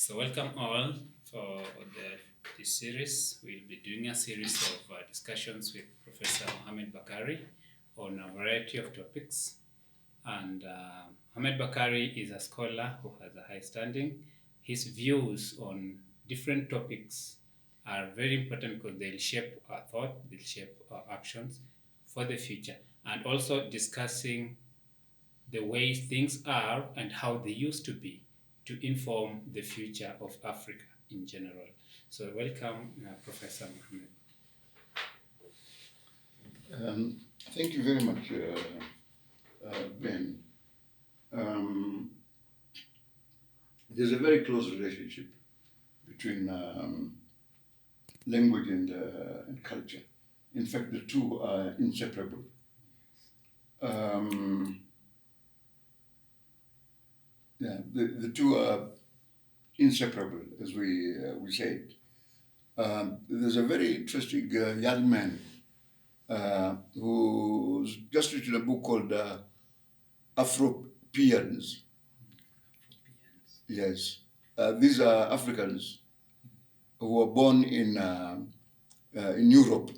So welcome all for this series. We'll be doing a series of discussions with Professor Mohamed Bakari on a variety of topics. And Mohamed Bakari is a scholar who has a high standing. His views on different topics are very important because they'll shape our thought, they'll shape our actions for the future. And also discussing the way things are and how they used to be to inform the future of Africa in general. So welcome, Professor Mohamed. Thank you very much, Ben. There's a very close relationship between language and culture. In fact, the two are inseparable. The two are inseparable, as we said. There's a very interesting young man who's just written a book called Afropeans. Yes, these are Africans who were born in Europe,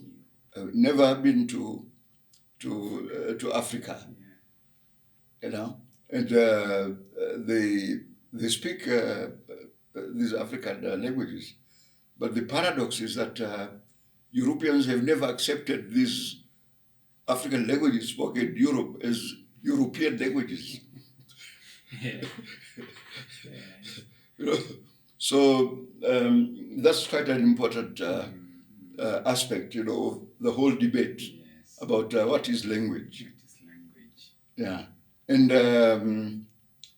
never been to Africa, you know, and they speak these African languages. But the paradox is that Europeans have never accepted these African languages spoken in Europe as European languages. Yeah. You know, so that's quite an important aspect, you know, of the whole debate Yes. about what is language. What is language? Yeah, and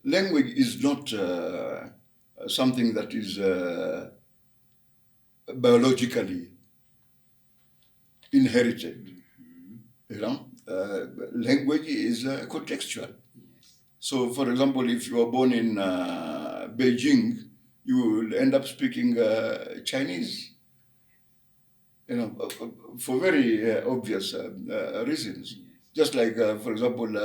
language is not something that is biologically inherited. You know, language is contextual. Yes. So, for example, if you are born in Beijing, you will end up speaking Chinese. You know, for very obvious reasons. Yes. Just like, for example,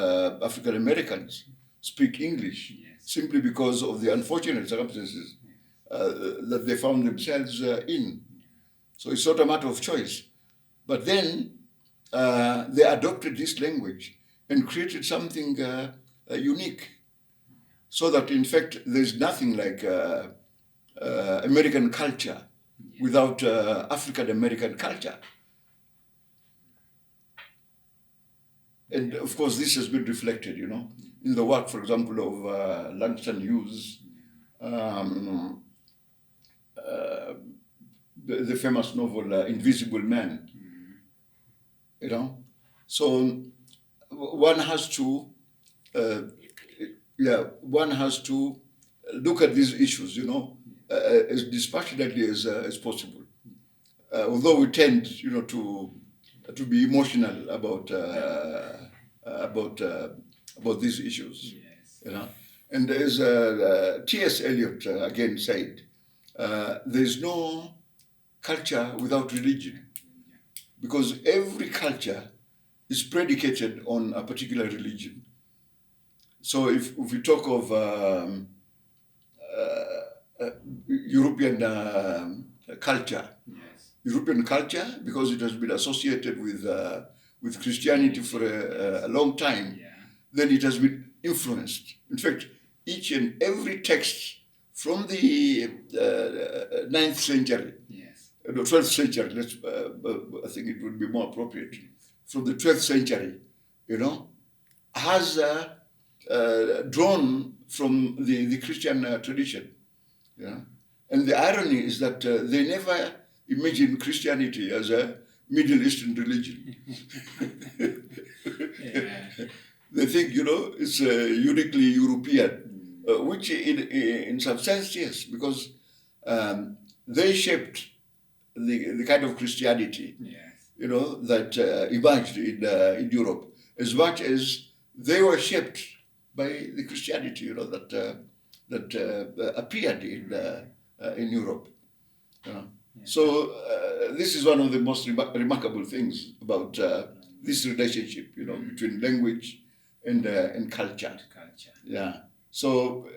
African Americans speak English Yes. simply because of the unfortunate circumstances that they found themselves in. So it's not a matter of choice. But then they adopted this language and created something unique. So that in fact, there's nothing like American culture without African American culture. And of course, this has been reflected, you know, in the work, for example, of Langston Hughes, the famous novel Invisible Man. You know, so one has to, one has to look at these issues, you know, as dispassionately as possible. Although we tend, you know, to be emotional about these issues. Yes. You know, and as T.S. Eliot again said, there's no culture without religion, because every culture is predicated on a particular religion. So if we talk of European culture, Yes. European culture, because it has been associated with Christianity for a long time, Yeah. then it has been influenced. In fact, each and every text from the 9th century, Yes. the 12th century, I think it would be more appropriate, from the 12th century, you know, has drawn from the Christian tradition. Yeah? And the irony is that they never imagined Christianity as a Middle Eastern religion. Yeah. They think, you know, it's uniquely European, which in some sense, yes, because they shaped the kind of Christianity, Yes. you know, that emerged in Europe, as much as they were shaped by the Christianity, you know, that appeared in Europe. You know? Yeah. So this is one of the most remarkable things about this relationship, you know, between language and culture. Culture. Yeah. So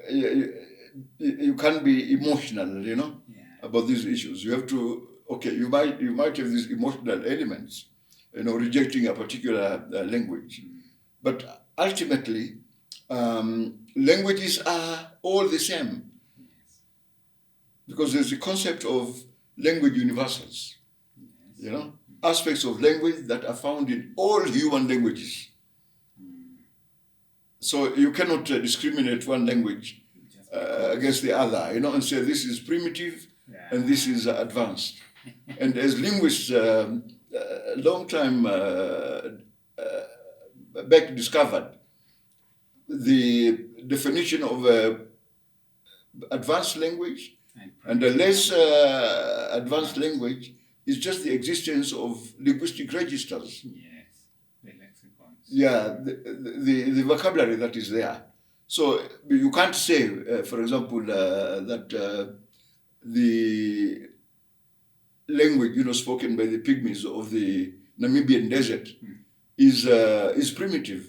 you can't be emotional, you know, Yeah. about these issues. You have to, okay, you might have these emotional elements, you know, rejecting a particular language. But ultimately, languages are all the same Yes. because there's the concept of language universals, Yes. you know, aspects of language that are found in all human languages. So you cannot discriminate one language Just because- against the other, you know, and say this is primitive Yeah. and this is advanced. And as linguists, long time back discovered, the definition of advanced language and a less advanced language is just the existence of linguistic registers. Yes, the lexicons. Yeah, the vocabulary that is there. So you can't say, for example, that the language, you know, spoken by the pygmies of the Namibian desert is primitive.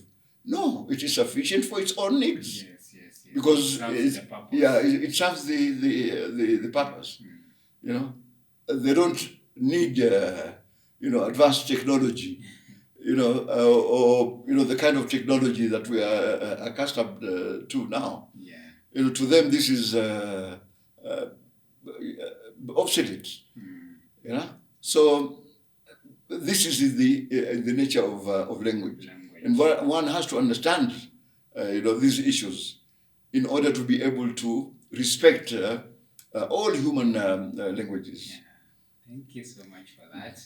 No, it is sufficient for its own needs. Yes, yes, yes. Because Serves the purpose. it serves the purpose. You know, they don't need you know, advanced technology. You know, or you know, the kind of technology that we are accustomed to now. Yeah. You know, to them this is obsolete. You know, so this is the nature of language. And one has to understand, you know, these issues in order to be able to respect all human languages. Yeah. Thank you so much for that.